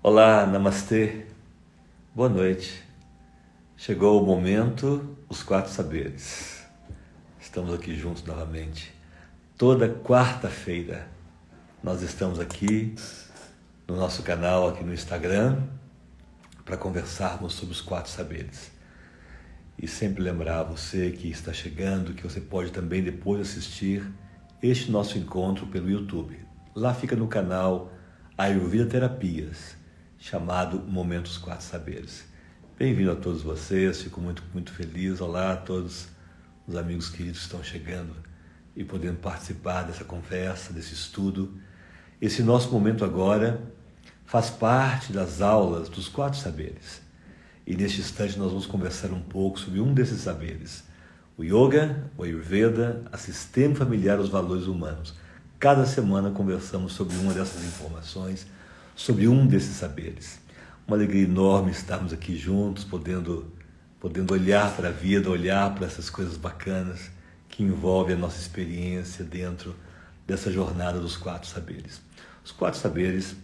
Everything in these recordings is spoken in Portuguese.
Olá, namastê, boa noite. Chegou o momento, os quatro saberes. Estamos aqui juntos novamente. Toda quarta-feira nós estamos aqui no nosso canal, aqui no Instagram, para conversarmos sobre os quatro saberes. E sempre lembrar você que está chegando, que você pode também depois assistir este nosso encontro pelo YouTube. Lá fica no canal Ayurveda Terapias, chamado Momentos Quatro Saberes. Bem-vindo a todos vocês, fico muito feliz. Olá a todos os amigos queridos que estão chegando e podendo participar dessa conversa, desse estudo. Esse nosso momento agora faz parte das aulas dos quatro saberes. E neste instante nós vamos conversar um pouco sobre um desses saberes. O Yoga, o Ayurveda, a sistema familiar, os valores humanos. Cada semana conversamos sobre uma dessas informações, sobre um desses saberes. Uma alegria enorme estarmos aqui juntos, podendo olhar para a vida, olhar para essas coisas bacanas que envolvem a nossa experiência dentro dessa jornada dos quatro saberes. Os quatro saberes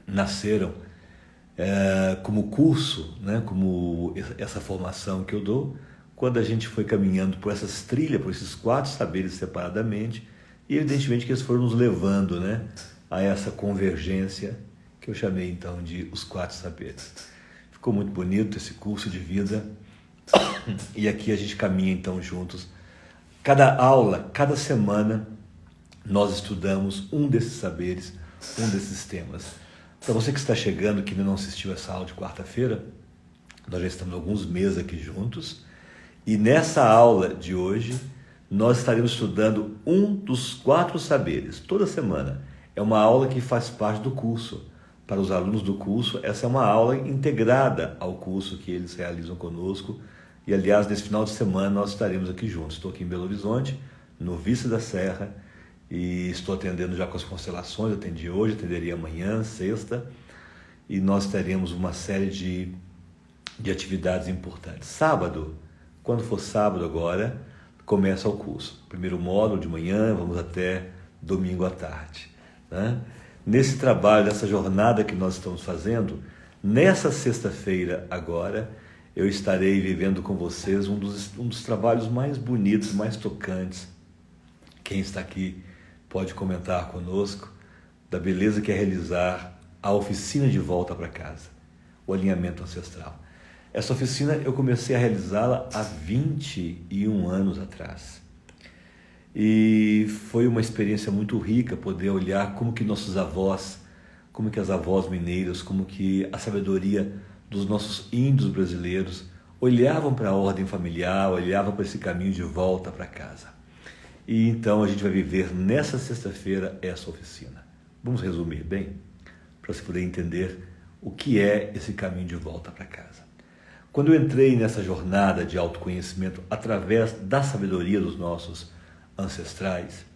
nasceram como curso, né, como essa formação que eu dou, quando a gente foi caminhando por essas trilhas, por esses quatro saberes separadamente, e evidentemente que eles foram nos levando, né, a essa convergência que eu chamei então de os quatro saberes. Ficou muito bonito esse curso de vida e aqui a gente caminha então juntos. Cada aula, cada semana, nós estudamos um desses saberes, um desses temas. Para você que está chegando, que ainda não assistiu essa aula de quarta-feira, nós já estamos há alguns meses aqui juntos e nessa aula de hoje nós estaremos estudando um dos quatro saberes, toda semana. É uma aula que faz parte do curso. Para os alunos do curso, essa é uma aula integrada ao curso que eles realizam conosco. E, aliás, nesse final de semana nós estaremos aqui juntos. Estou aqui em Belo Horizonte, no Vice da Serra, e estou atendendo já com as constelações. Atendi hoje, atenderia amanhã, sexta, e nós teremos uma série de atividades importantes. Sábado, quando for sábado agora, começa o curso. Primeiro módulo de manhã, vamos até domingo à tarde, né? Nesse trabalho, nessa jornada que nós estamos fazendo, nessa sexta-feira agora, eu estarei vivendo com vocês um dos trabalhos mais bonitos, mais tocantes. Quem está aqui pode comentar conosco da beleza que é realizar a oficina de volta para casa, o alinhamento ancestral. Essa oficina eu comecei a realizá-la há 21 anos atrás. E foi uma experiência muito rica poder olhar como que nossos avós, como que as avós mineiras, como que a sabedoria dos nossos índios brasileiros olhavam para a ordem familiar, olhavam para esse caminho de volta para casa. E então a gente vai viver nessa sexta-feira essa oficina. Vamos resumir bem, para você poder entender o que é esse caminho de volta para casa. Quando eu entrei nessa jornada de autoconhecimento através da sabedoria dos nossos ancestrais,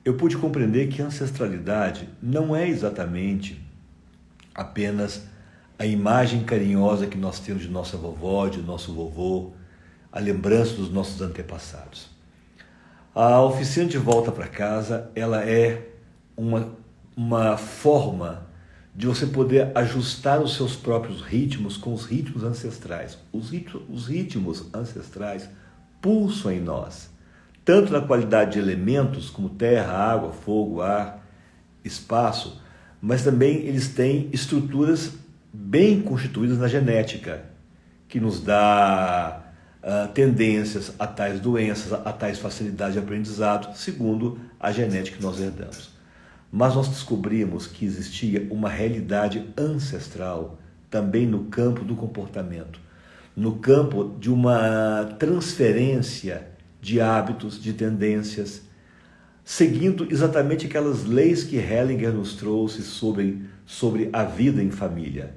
eu pude compreender que a ancestralidade não é exatamente apenas a imagem carinhosa que nós temos de nossa vovó, de nosso vovô, a lembrança dos nossos antepassados. A oficina de volta para casa, ela é uma forma de você poder ajustar os seus próprios ritmos com os ritmos ancestrais. Os ritmos ancestrais pulsam em nós, tanto na qualidade de elementos, como terra, água, fogo, ar, espaço, mas também eles têm estruturas bem constituídas na genética, que nos dá tendências a tais doenças, a tais facilidades de aprendizado, segundo a genética que nós herdamos. Mas nós descobrimos que existia uma realidade ancestral também no campo do comportamento, no campo de uma transferência de hábitos, de tendências, seguindo exatamente aquelas leis que Hellinger nos trouxe sobre a vida em família,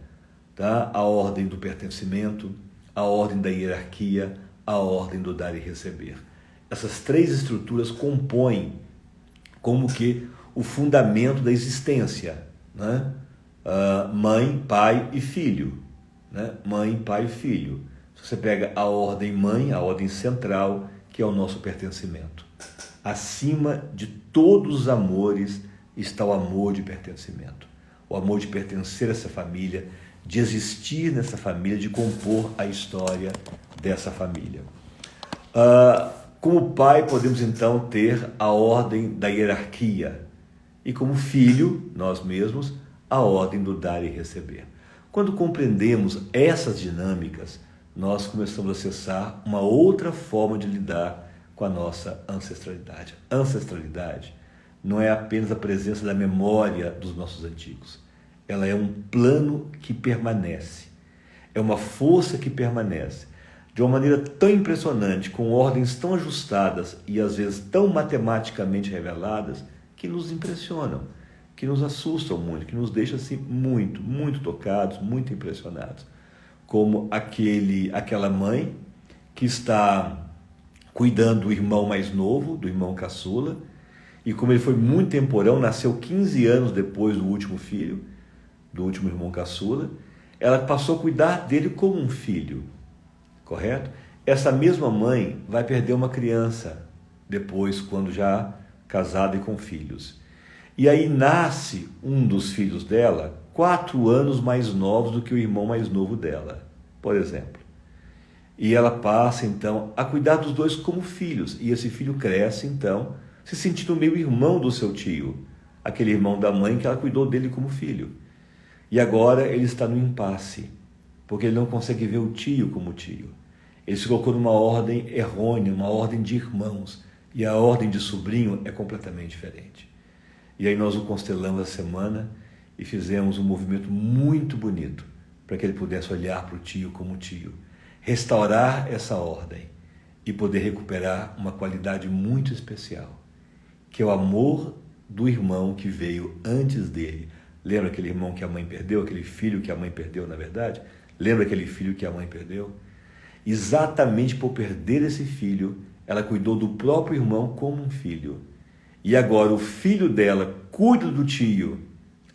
tá? A ordem do pertencimento, a ordem da hierarquia, a ordem do dar e receber. Essas três estruturas compõem como que o fundamento da existência, né? Mãe, pai e filho, né? Mãe, pai e filho. Se você pega a ordem mãe, a ordem central, que é o nosso pertencimento. Acima de todos os amores está o amor de pertencimento. o amor de pertencer a essa família, de existir nessa família, de compor a história dessa família. Como pai, podemos então ter a ordem da hierarquia e como filho, nós mesmos, a ordem do dar e receber. Quando compreendemos essas dinâmicas, nós começamos a acessar uma outra forma de lidar com a nossa ancestralidade. Ancestralidade não é apenas a presença da memória dos nossos antigos. Ela é um plano que permanece. É uma força que permanece de uma maneira tão impressionante, com ordens tão ajustadas e às vezes tão matematicamente reveladas, que nos impressionam, que nos assustam muito, que nos deixam assim muito, muito tocados, muito impressionados. Como aquela mãe que está cuidando do irmão mais novo, do irmão caçula, e como ele foi muito temporão, nasceu 15 anos depois do último filho, do último irmão caçula, ela passou a cuidar dele como um filho, correto? Essa mesma mãe vai perder uma criança depois, quando já casada e com filhos. E aí nasce um dos filhos dela 4 anos mais novos do que o irmão mais novo dela, por exemplo. E ela passa, então, a cuidar dos dois como filhos. E esse filho cresce, então, se sentindo meio irmão do seu tio, aquele irmão da mãe que ela cuidou dele como filho. E agora ele está no impasse, porque ele não consegue ver o tio como tio. Ele se colocou numa ordem errônea, uma ordem de irmãos, e a ordem de sobrinho é completamente diferente. E aí nós o constelamos essa semana e fizemos um movimento muito bonito para que ele pudesse olhar para o tio como tio, restaurar essa ordem e poder recuperar uma qualidade muito especial, que é o amor do irmão que veio antes dele. Lembra aquele irmão que a mãe perdeu, aquele filho que a mãe perdeu, na verdade? Lembra aquele filho que a mãe perdeu? Exatamente por perder esse filho, ela cuidou do próprio irmão como um filho. E agora o filho dela cuida do tio,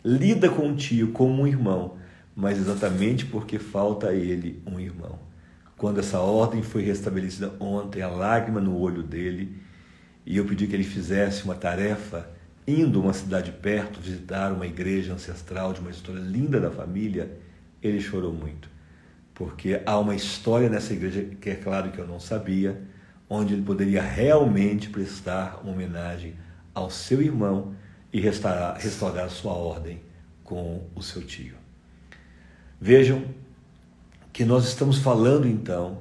lida com o tio como um irmão, mas exatamente porque falta a ele um irmão. Quando essa ordem foi restabelecida ontem, a lágrima no olho dele, e eu pedi que ele fizesse uma tarefa, indo a uma cidade perto, visitar uma igreja ancestral de uma história linda da família, ele chorou muito. Porque há uma história nessa igreja que é claro que eu não sabia, onde ele poderia realmente prestar uma homenagem ao seu irmão e restaurar sua ordem com o seu tio. Vejam que nós estamos falando então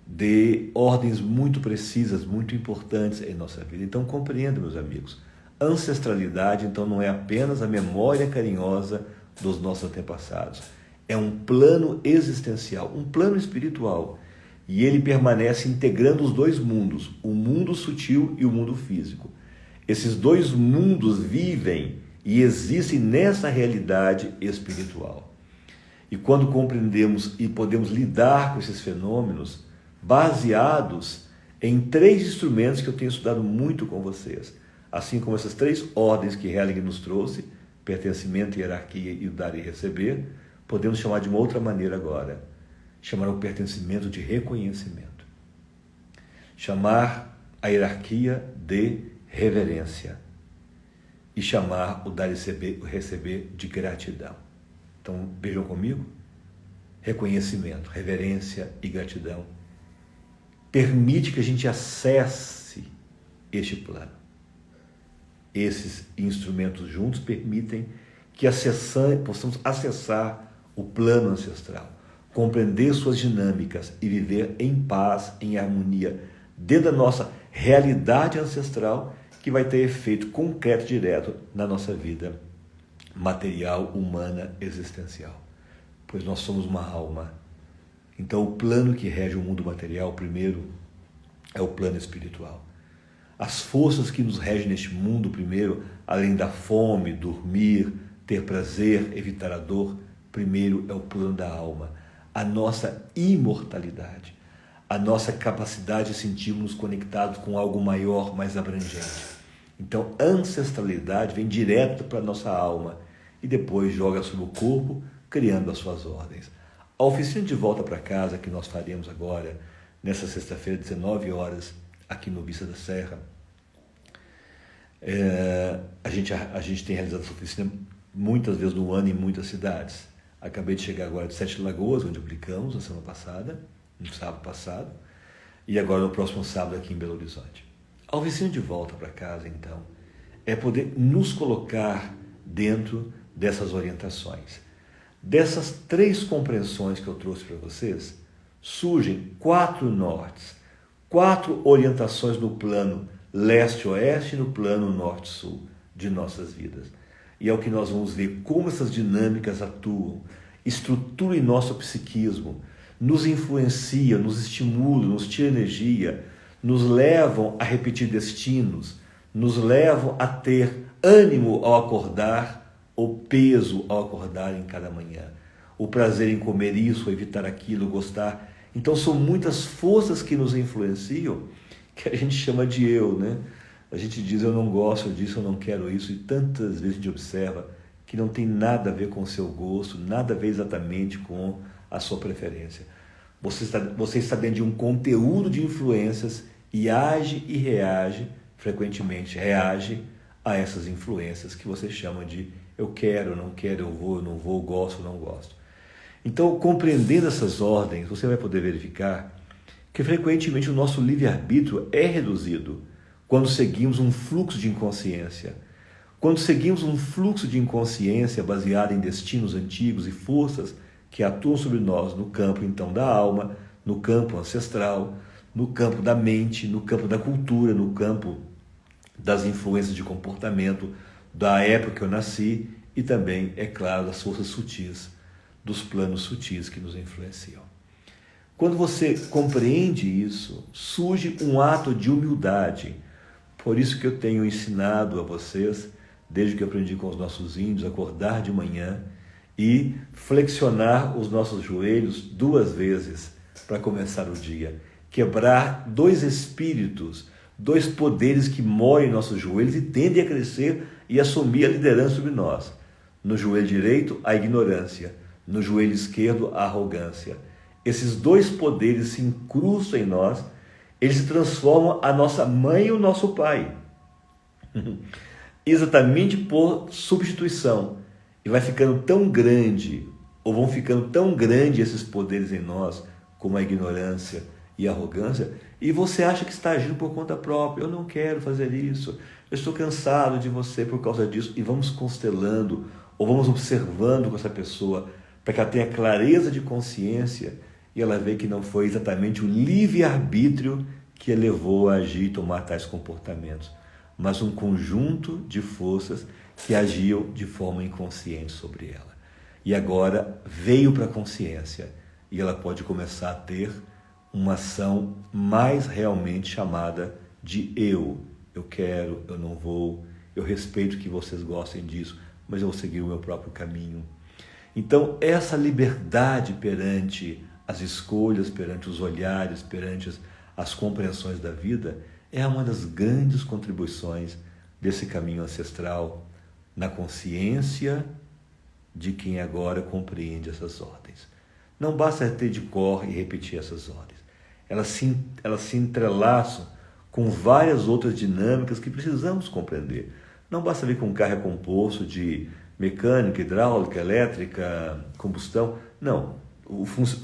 de ordens muito precisas, muito importantes em nossa vida. Então compreenda, meus amigos, ancestralidade então não é apenas a memória carinhosa dos nossos antepassados, é um plano existencial, um plano espiritual, e ele permanece integrando os dois mundos, o mundo sutil e o mundo físico. Esses dois mundos vivem e existem nessa realidade espiritual. E quando compreendemos e podemos lidar com esses fenômenos, baseados em 3 instrumentos que eu tenho estudado muito com vocês, assim como essas 3 ordens que Hellinger nos trouxe, pertencimento, hierarquia e o dar e receber, podemos chamar de uma outra maneira agora, chamar o pertencimento de reconhecimento, chamar a hierarquia de reverência e chamar o dar e receber de gratidão. Então vejam comigo, reconhecimento, reverência e gratidão permite que a gente acesse este plano. Esses instrumentos juntos permitem que possamos acessar o plano ancestral, compreender suas dinâmicas e viver em paz, em harmonia, dentro da nossa realidade ancestral, que vai ter efeito concreto direto na nossa vida material, humana, existencial. Pois nós somos uma alma. Então o plano que rege o mundo material, primeiro, é o plano espiritual. As forças que nos regem neste mundo, primeiro, além da fome, dormir, ter prazer, evitar a dor, primeiro é o plano da alma, a nossa imortalidade, a nossa capacidade de sentirmos conectados com algo maior, mais abrangente. Então, a ancestralidade vem direto para a nossa alma e depois joga sobre o corpo, criando as suas ordens. A oficina de volta para casa, que nós faremos agora, nessa sexta-feira, 19 horas, aqui no Vista da Serra, a gente tem realizado essa oficina muitas vezes no ano em muitas cidades. Acabei de chegar agora de Sete Lagoas, onde aplicamos na semana passada, no sábado passado, e agora no próximo sábado aqui em Belo Horizonte. Ao vizinho de volta para casa, então, é poder nos colocar dentro dessas orientações. Dessas 3 compreensões que eu trouxe para vocês, surgem 4 nortes, 4 orientações no plano leste-oeste e no plano norte-sul de nossas vidas. E é o que nós vamos ver como essas dinâmicas atuam, estruturam em nosso psiquismo, nos influenciam, nos estimulam, nos tiram energia, nos levam a repetir destinos, nos levam a ter ânimo ao acordar, ou peso ao acordar em cada manhã, o prazer em comer isso, evitar aquilo, gostar. Então são muitas forças que nos influenciam, que a gente chama de eu, né? A gente diz, eu não gosto disso, eu não quero isso, e tantas vezes a gente observa que não tem nada a ver com o seu gosto, nada a ver exatamente com a sua preferência. Você está dentro de um conteúdo de influências e age e reage, frequentemente reage a essas influências que você chama de eu quero, eu não quero, eu não vou, gosto, não gosto. Então, compreendendo essas ordens, você vai poder verificar que frequentemente o nosso livre-arbítrio é reduzido quando seguimos um fluxo de inconsciência. Quando seguimos um fluxo de inconsciência baseado em destinos antigos e forças que atuam sobre nós no campo, então, da alma, no campo ancestral, no campo da mente, no campo da cultura, no campo das influências de comportamento, da época que eu nasci e também, é claro, das forças sutis, dos planos sutis que nos influenciam. Quando você compreende isso, surge um ato de humildade. Por isso que eu tenho ensinado a vocês, desde que eu aprendi com os nossos índios, acordar de manhã e flexionar os nossos joelhos 2 vezes para começar o dia. Quebrar 2 espíritos, 2 poderes que moem em nossos joelhos e tendem a crescer e assumir a liderança sobre nós. No joelho direito, a ignorância. No joelho esquerdo, a arrogância. Esses 2 poderes se incrustam em nós, eles se transformam a nossa mãe e o nosso pai. Exatamente por substituição. E vai ficando tão grande, ou vão ficando tão grandes esses poderes em nós, como a ignorância e a arrogância, e você acha que está agindo por conta própria. Eu não quero fazer isso, eu estou cansado de você por causa disso. E vamos constelando, ou vamos observando com essa pessoa, para que ela tenha clareza de consciência e ela vê que não foi exatamente o livre-arbítrio que a levou a agir e tomar tais comportamentos, mas um conjunto de forças que agiam de forma inconsciente sobre ela. E agora veio para a consciência e ela pode começar a ter uma ação mais realmente chamada de eu. Eu quero, eu não vou, eu respeito que vocês gostem disso, mas eu vou seguir o meu próprio caminho. Então, essa liberdade perante as escolhas, perante os olhares, perante as compreensões da vida, é uma das grandes contribuições desse caminho ancestral na consciência de quem agora compreende essas ordens. Não basta ter de cor e repetir essas ordens. Elas se entrelaçam com várias outras dinâmicas que precisamos compreender. Não basta ver que um carro é composto de mecânica, hidráulica, elétrica, combustão. Não.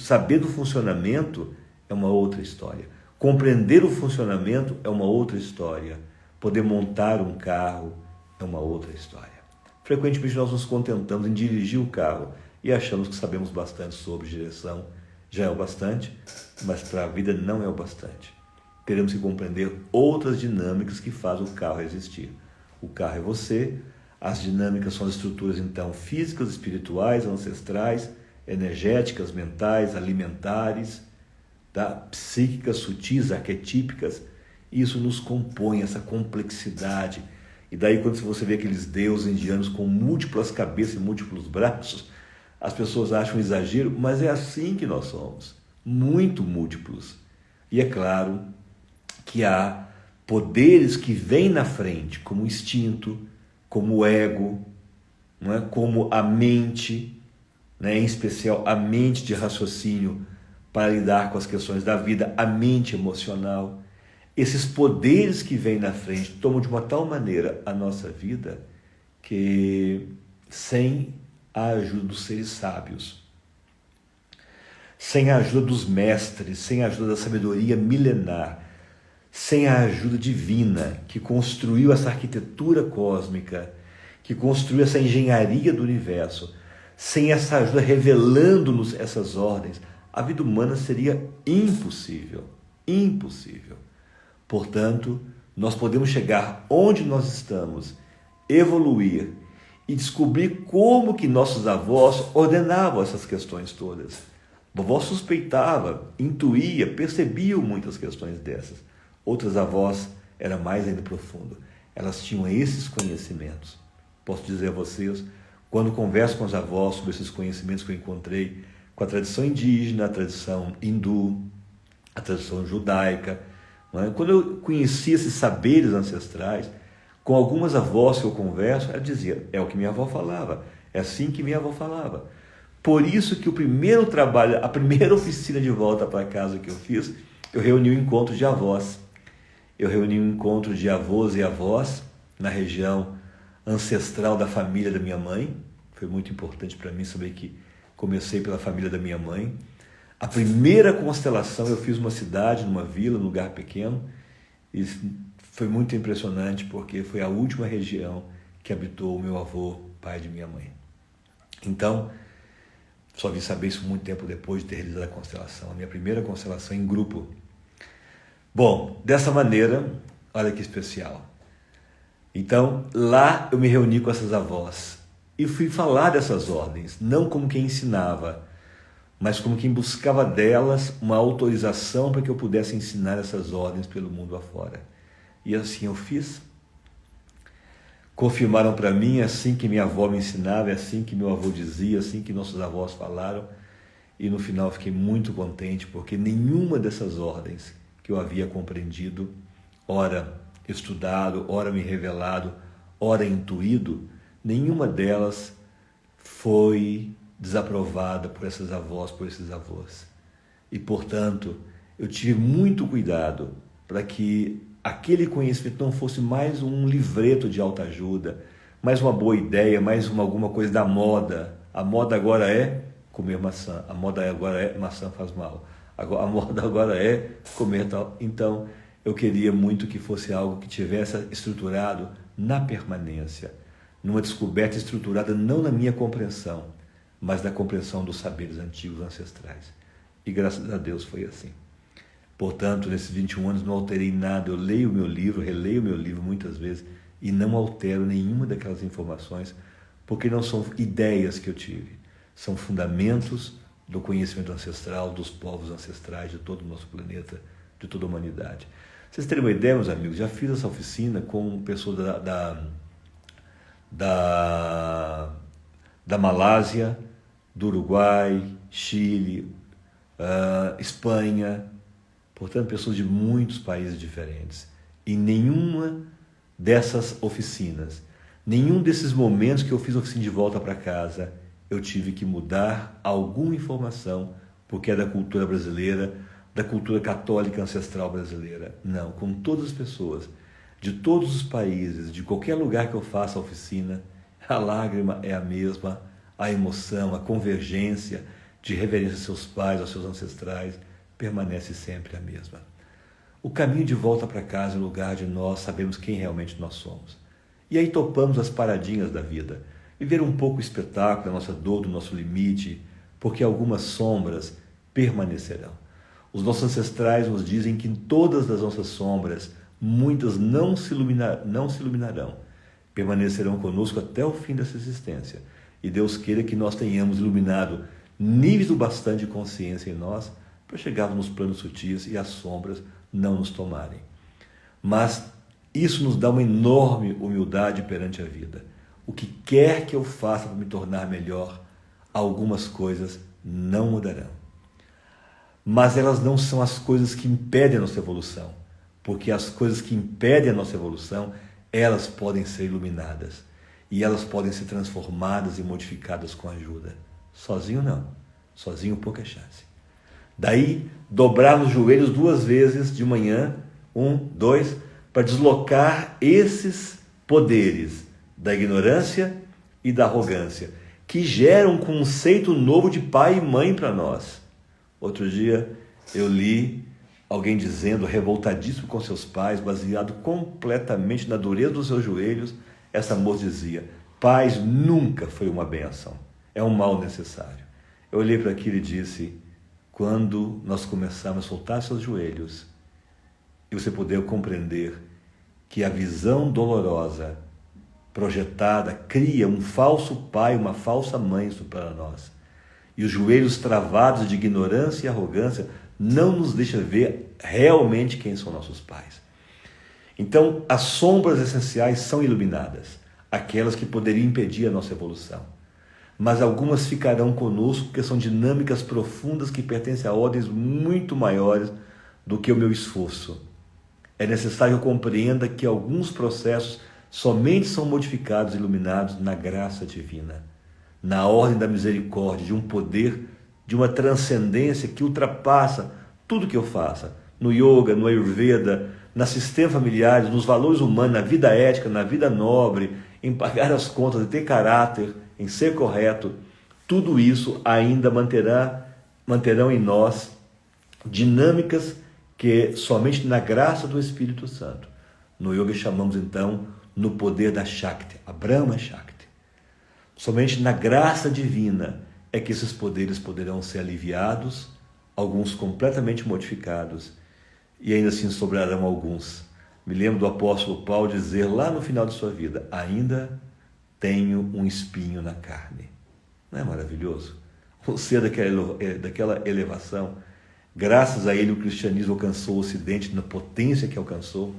Saber do funcionamento é uma outra história. Compreender o funcionamento é uma outra história. Poder montar um carro é uma outra história. Frequentemente nós nos contentamos em dirigir o carro e achamos que sabemos bastante sobre direção. Já é o bastante, mas para a vida não é o bastante. Teremos que compreender outras dinâmicas que fazem o carro existir. O carro é você, as dinâmicas são as estruturas então físicas, espirituais, ancestrais, energéticas, mentais, alimentares, psíquicas, sutis, arquetípicas. Isso nos compõe, essa complexidade. E daí quando você vê aqueles deuses indianos com múltiplas cabeças e múltiplos braços, as pessoas acham um exagero, mas é assim que nós somos, muito múltiplos. E é claro que há poderes que vêm na frente, como o instinto, como o ego, não é? Como a mente, né? Em especial a mente de raciocínio para lidar com as questões da vida, a mente emocional. Esses poderes que vêm na frente tomam de uma tal maneira a nossa vida que sem a ajuda dos seres sábios, sem a ajuda dos mestres, sem a ajuda da sabedoria milenar, sem a ajuda divina que construiu essa arquitetura cósmica, que construiu essa engenharia do universo, sem essa ajuda revelando-nos essas ordens, a vida humana seria impossível, impossível. Portanto, nós podemos chegar onde nós estamos, evoluir e descobrir como que nossos avós ordenavam essas questões todas. Vovó suspeitava, intuía, percebia muitas questões dessas. Outras avós era mais ainda profundo. Elas tinham esses conhecimentos. Posso dizer a vocês, quando converso com os avós sobre esses conhecimentos que eu encontrei com a tradição indígena, a tradição hindu, a tradição judaica, não é? Quando eu conheci esses saberes ancestrais, com algumas avós que eu converso, ela dizia, é o que minha avó falava, é assim que minha avó falava. Por isso que o primeiro trabalho, a primeira oficina de volta para casa que eu fiz, eu reuni um encontro de avós. Eu reuni um encontro de avós e avós na região ancestral da família da minha mãe. Foi muito importante para mim saber que comecei pela família da minha mãe. A primeira constelação eu fiz numa cidade, numa vila, num lugar pequeno. E foi muito impressionante porque foi a última região que habitou o meu avô, pai de minha mãe. Então, só vim saber isso muito tempo depois de ter realizado a constelação, a minha primeira constelação em grupo. Bom, dessa maneira, olha que especial. Então, lá eu me reuni com essas avós e fui falar dessas ordens, não como quem ensinava, mas como quem buscava delas uma autorização para que eu pudesse ensinar essas ordens pelo mundo afora. E assim eu fiz. Confirmaram para mim, assim que minha avó me ensinava, assim que meu avô dizia, assim que nossos avós falaram. E no final fiquei muito contente, porque nenhuma dessas ordens que eu havia compreendido, ora estudado, ora me revelado, ora intuído, nenhuma delas foi desaprovada por essas avós, por esses avós. E, portanto, eu tive muito cuidado para que aquele conhecimento não fosse mais um livreto de autoajuda, mais uma boa ideia, mais alguma coisa da moda. A moda agora é comer maçã, a moda agora é maçã faz mal, a moda agora é comer tal. Então, eu queria muito que fosse algo que tivesse estruturado na permanência, numa descoberta estruturada não na minha compreensão, mas na compreensão dos saberes antigos ancestrais. E graças a Deus foi assim. Portanto, nesses 21 anos não alterei nada. Eu leio o meu livro, releio o meu livro muitas vezes e não altero nenhuma daquelas informações, porque não são ideias que eu tive, são fundamentos do conhecimento ancestral, dos povos ancestrais de todo o nosso planeta, de toda a humanidade. Vocês terem uma ideia, meus amigos, já fiz essa oficina com pessoas da Malásia, do Uruguai, Chile, Espanha, portanto, pessoas de muitos países diferentes. E nenhuma dessas oficinas, nenhum desses momentos que eu fiz oficina de volta para casa, eu tive que mudar alguma informação, porque é da cultura brasileira, da cultura católica ancestral brasileira. Não, com todas as pessoas, de todos os países, de qualquer lugar que eu faça a oficina, a lágrima é a mesma, a emoção, a convergência de reverência aos seus pais, aos seus ancestrais, permanece sempre a mesma. O caminho de volta para casa é o lugar de nós sabemos quem realmente nós somos. E aí topamos as paradinhas da vida, viver um pouco o espetáculo da nossa dor, do nosso limite, porque algumas sombras permanecerão. Os nossos ancestrais nos dizem que em todas as nossas sombras, muitas não se iluminarão, permanecerão conosco até o fim dessa existência. E Deus queira que nós tenhamos iluminado níveis do bastante de consciência em nós para chegarmos nos planos sutis e as sombras não nos tomarem. Mas isso nos dá uma enorme humildade perante a vida. O que quer que eu faça para me tornar melhor, algumas coisas não mudarão. Mas elas não são as coisas que impedem a nossa evolução, porque as coisas que impedem a nossa evolução, elas podem ser iluminadas e elas podem ser transformadas e modificadas com ajuda. Sozinho não, sozinho pouca chance. Daí, dobrar os joelhos 2 vezes de manhã, 1, 2, para deslocar esses poderes da ignorância e da arrogância, que gera um conceito novo de pai e mãe para nós. Outro dia eu li alguém dizendo, revoltadíssimo com seus pais, baseado completamente na dureza dos seus joelhos, essa moça dizia: pais nunca foi uma benção, é um mal necessário. Eu olhei para aquilo e disse: quando nós começarmos a soltar seus joelhos, e você poder compreender que a visão dolorosa projetada cria um falso pai, uma falsa mãe para nós. E os joelhos travados de ignorância e arrogância não nos deixam ver realmente quem são nossos pais. Então, as sombras essenciais são iluminadas, aquelas que poderiam impedir a nossa evolução. Mas algumas ficarão conosco porque são dinâmicas profundas que pertencem a ordens muito maiores do que o meu esforço. É necessário que eu compreenda que alguns processos somente são modificados e iluminados na graça divina, na ordem da misericórdia, de um poder, de uma transcendência que ultrapassa tudo que eu faça, no yoga, no ayurveda, na sistema familiar, nos valores humanos, na vida ética, na vida nobre, em pagar as contas, em ter caráter, em ser correto. Tudo isso ainda manterão em nós dinâmicas que somente na graça do Espírito Santo. No yoga chamamos então no poder da Shakti, a Brahma Shakti. Somente na graça divina é que esses poderes poderão ser aliviados, alguns completamente modificados, e ainda assim sobrarão alguns. Me lembro do apóstolo Paulo dizer lá no final de sua vida: ainda tenho um espinho na carne. Não é maravilhoso? O ser daquela elevação, graças a ele o cristianismo alcançou o Ocidente na potência que alcançou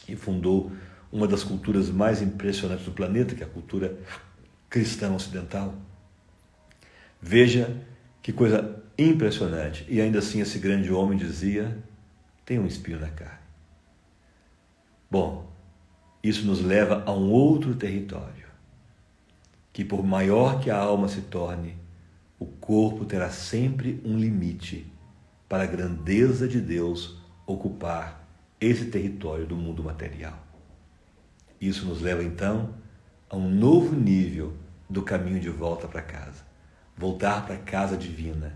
e fundou uma das culturas mais impressionantes do planeta, que é a cultura cristã ocidental. Veja que coisa impressionante. E ainda assim esse grande homem dizia: tem um espinho na carne. Bom, isso nos leva a um outro território, que por maior que a alma se torne, o corpo terá sempre um limite para a grandeza de Deus ocupar esse território do mundo material. Isso nos leva então a um novo nível do caminho de volta para casa. Voltar para a casa divina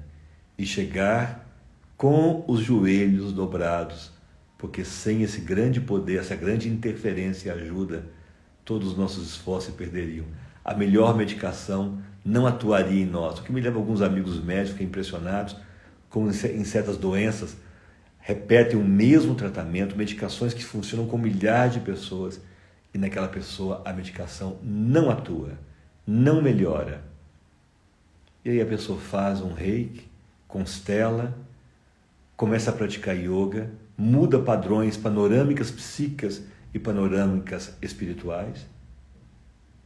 e chegar com os joelhos dobrados, porque sem esse grande poder, essa grande interferência e ajuda, todos os nossos esforços se perderiam. A melhor medicação não atuaria em nós. O que me leva a alguns amigos médicos que impressionados, como em certas doenças, repetem o mesmo tratamento, medicações que funcionam com milhares de pessoas, e naquela pessoa a medicação não atua, não melhora. E aí a pessoa faz um reiki, constela, começa a praticar yoga, muda padrões, panorâmicas psíquicas e panorâmicas espirituais,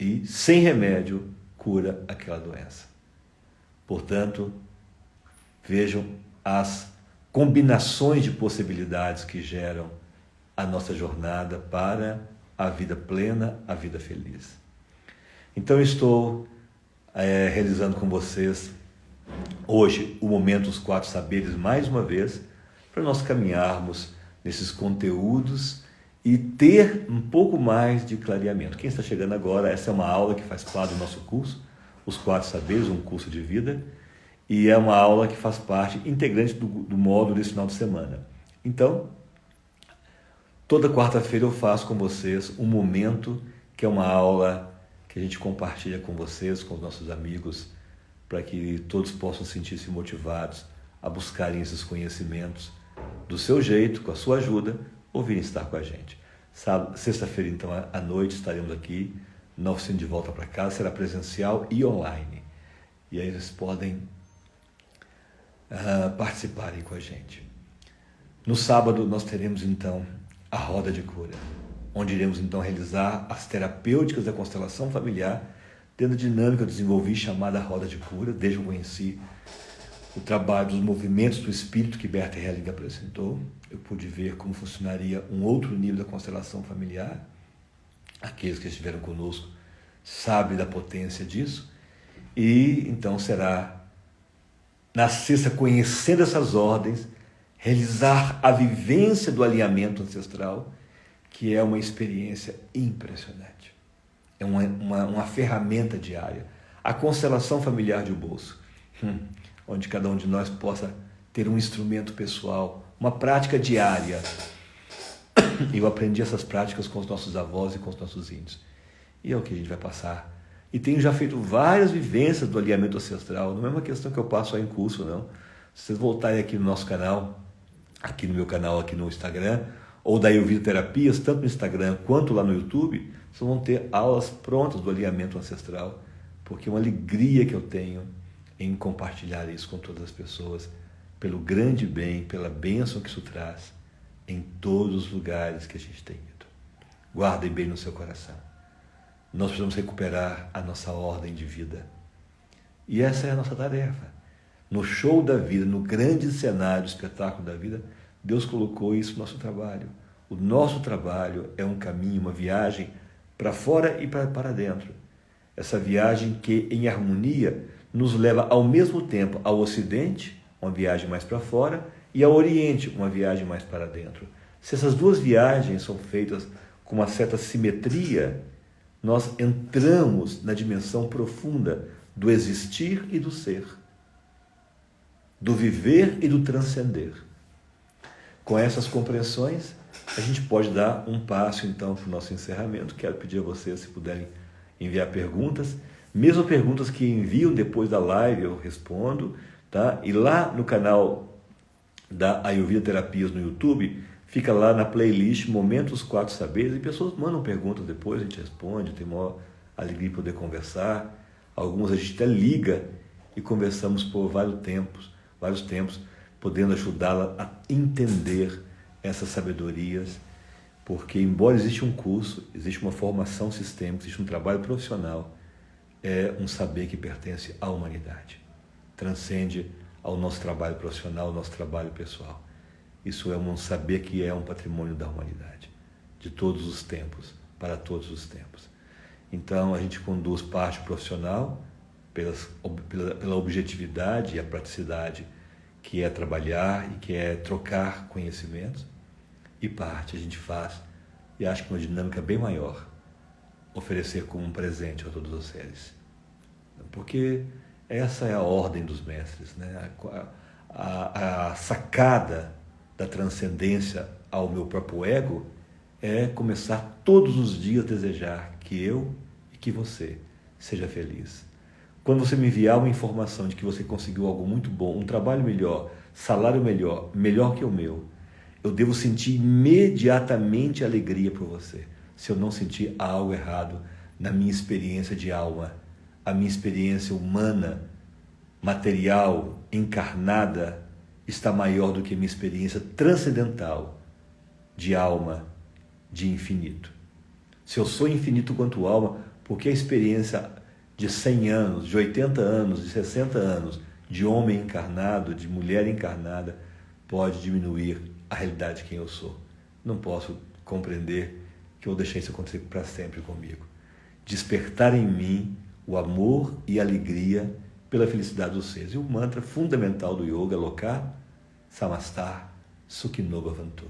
e sem remédio cura aquela doença. Portanto, vejam as combinações de possibilidades que geram a nossa jornada para a vida plena, a vida feliz. Então, estou realizando com vocês hoje o momento dos 4 saberes, mais uma vez, para nós caminharmos nesses conteúdos e ter um pouco mais de clareamento. Quem está chegando agora, essa é uma aula que faz parte do nosso curso, os 4 saberes, um curso de vida, e é uma aula que faz parte integrante do módulo desse final de semana. Então, toda quarta-feira eu faço com vocês um momento que é uma aula que a gente compartilha com vocês, com os nossos amigos, para que todos possam sentir-se motivados a buscarem esses conhecimentos do seu jeito, com a sua ajuda, ou virem estar com a gente. Sexta-feira, então, à noite, estaremos aqui na oficina de volta para casa, será presencial e online. E aí vocês podem participarem com a gente. No sábado nós teremos então a roda de cura, onde iremos então realizar as terapêuticas da constelação familiar dentro da dinâmica que eu desenvolvi chamada roda de cura. Desde que eu conheci o trabalho dos movimentos do espírito que Berta Helling apresentou, eu pude ver como funcionaria um outro nível da constelação familiar. Aqueles que estiveram conosco sabem da potência disso. E então será na sexta, conhecendo essas ordens, realizar a vivência do alinhamento ancestral, que é uma experiência impressionante. é uma ferramenta diária. A constelação familiar de bolso, onde cada um de nós possa ter um instrumento pessoal, uma prática diária. Eu aprendi essas práticas com os nossos avós e com os nossos índios. E é o que a gente vai passar. E tenho já feito várias vivências do alinhamento ancestral. Não é uma questão que eu passo só em curso, não. Se vocês voltarem aqui no nosso canal, aqui no meu canal, aqui no Instagram, ou da Ayurveda Terapias, tanto no Instagram quanto lá no YouTube, vocês vão ter aulas prontas do alinhamento ancestral, porque é uma alegria que eu tenho em compartilhar isso com todas as pessoas, pelo grande bem, pela bênção que isso traz em todos os lugares que a gente tem ido. Guardem bem no seu coração. Nós precisamos recuperar a nossa ordem de vida. E essa é a nossa tarefa. No show da vida, no grande cenário, espetáculo da vida, Deus colocou isso no nosso trabalho. O nosso trabalho é um caminho, uma viagem para fora e para dentro. Essa viagem que, em harmonia, nos leva ao mesmo tempo ao Ocidente, uma viagem mais para fora, e ao Oriente, uma viagem mais para dentro. Se essas duas viagens são feitas com uma certa simetria, nós entramos na dimensão profunda do existir e do ser, do viver e do transcender. Com essas compreensões, a gente pode dar um passo, então, para o nosso encerramento. Quero pedir a vocês, se puderem enviar perguntas, mesmo perguntas que enviam depois da live, eu respondo, tá? E lá no canal da Ayurveda Terapias no YouTube, fica lá na playlist Momentos 4 Saberes, e pessoas mandam perguntas depois, a gente responde, tem maior alegria de poder conversar. Algumas a gente até liga e conversamos por vários tempos, podendo ajudá-la a entender essas sabedorias, porque embora exista um curso, existe uma formação sistêmica, existe um trabalho profissional, é um saber que pertence à humanidade, transcende ao nosso trabalho profissional, ao nosso trabalho pessoal. Isso é um saber que é um patrimônio da humanidade, de todos os tempos, para todos os tempos. Então a gente conduz parte profissional pela objetividade e a praticidade, que é trabalhar e que é trocar conhecimentos, e parte a gente faz, e acho que uma dinâmica bem maior, oferecer como um presente a todos os seres. Porque essa é a ordem dos mestres, né? A sacada da transcendência ao meu próprio ego é começar todos os dias a desejar que eu e que você seja feliz. Quando você me enviar uma informação de que você conseguiu algo muito bom, um trabalho melhor, salário melhor, melhor que o meu, eu devo sentir imediatamente alegria por você. Se eu não sentir algo errado na minha experiência de alma, a minha experiência humana, material, encarnada, está maior do que a minha experiência transcendental de alma, de infinito. Se eu sou infinito quanto alma, por que a experiência de 100 anos, de 80 anos, de 60 anos, de homem encarnado, de mulher encarnada, pode diminuir a realidade de quem eu sou? Não posso compreender que eu deixei isso acontecer para sempre comigo. Despertar em mim o amor e a alegria pela felicidade dos seres. E o mantra fundamental do yoga, Lokah Samastar Sukhino Bhavantu.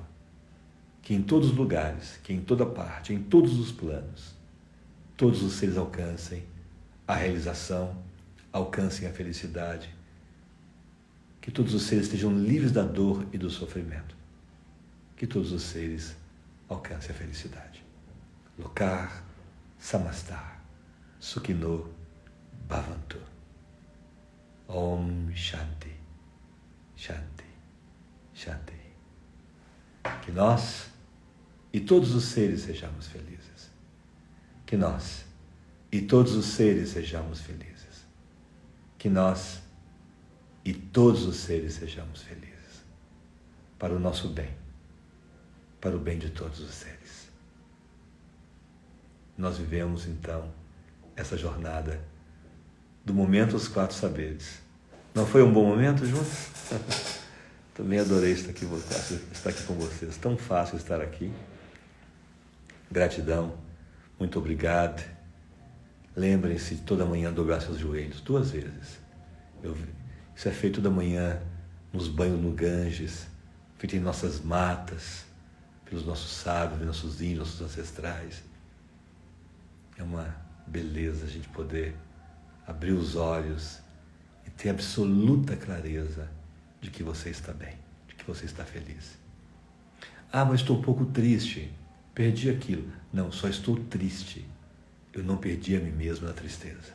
Que em todos os lugares, que em toda parte, em todos os planos, todos os seres alcancem a realização, alcancem a felicidade. Que todos os seres estejam livres da dor e do sofrimento. Que todos os seres alcancem a felicidade. Lokah Samastar Sukhino Bhavantu. Om Shanti, Shanti, Shanti. Que nós e todos os seres sejamos felizes. Que nós e todos os seres sejamos felizes. Que nós e todos os seres sejamos felizes. Para o nosso bem, para o bem de todos os seres. Nós vivemos então essa jornada do momento dos 4 saberes. Não foi um bom momento juntos? Também adorei estar aqui com vocês. Tão fácil estar aqui. Gratidão. Muito obrigado. Lembrem-se de toda manhã dobrar seus joelhos 2 vezes. Isso é feito toda manhã nos banhos no Ganges, feito em nossas matas, pelos nossos sábios, pelos nossos índios, nossos ancestrais. É uma beleza a gente poder abrir os olhos e ter absoluta clareza de que você está bem, de que você está feliz. Ah, mas estou um pouco triste, perdi aquilo. Não, só estou triste. Eu não perdi a mim mesmo na tristeza.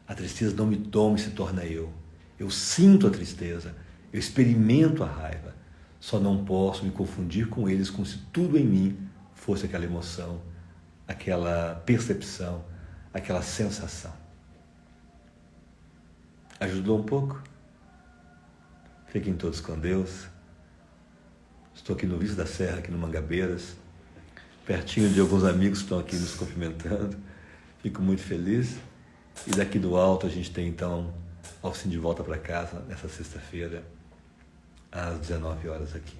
A tristeza não me toma e se torna eu. Eu sinto a tristeza, eu experimento a raiva. Só não posso me confundir com eles como se tudo em mim fosse aquela emoção, aquela percepção, aquela sensação. Ajudou um pouco? Fiquem todos com Deus. Estou aqui no Viço da Serra, aqui no Mangabeiras, pertinho de alguns amigos que estão aqui nos cumprimentando. Fico muito feliz. E daqui do alto a gente tem então a oficina de volta para casa nessa sexta-feira, às 19 horas aqui.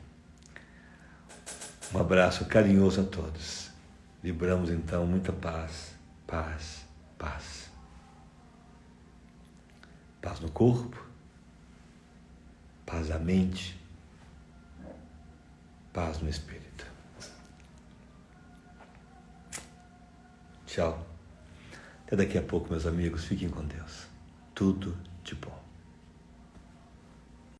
Um abraço carinhoso a todos. Vibramos então muita paz, paz, paz. Paz no corpo, paz na mente, paz no espírito. Tchau. Até daqui a pouco, meus amigos. Fiquem com Deus. Tudo de bom.